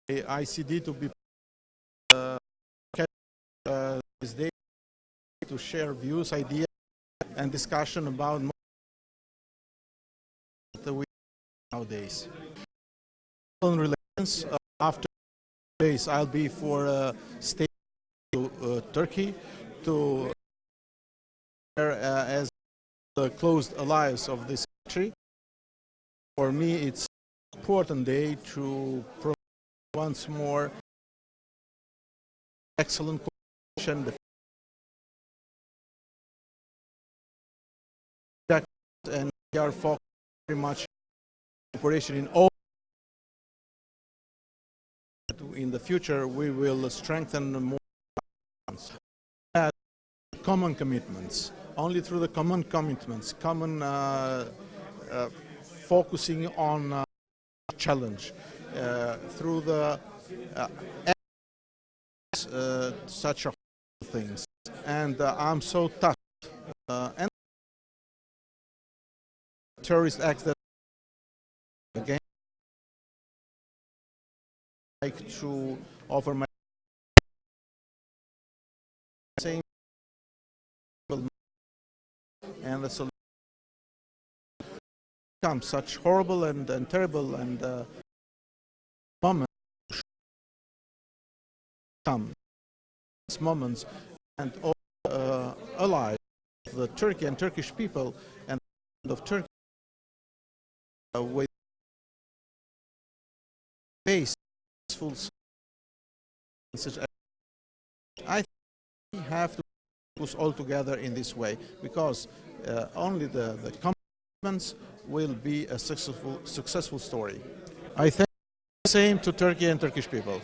ICD to be this day to share views, ideas, and discussion about the week nowadays. On relations, after days, I'll be for stay to Turkey to as the closed allies of this country. For me, it's an important day to promote once more excellent cooperation and we are focused very much on cooperation in all. In the future, we will strengthen more common commitments. Only through the common commitments, common focusing on challenge, through the such things. And I'm so touched. And terrorist acts that again like to offer my same and the solution becomes such horrible and terrible and moments and all allies of the Turkey and Turkish people and of Turkey with peaceful. I think we have to focus all together in this way because only the commitments will be a successful story. I thank the same to Turkey and Turkish people.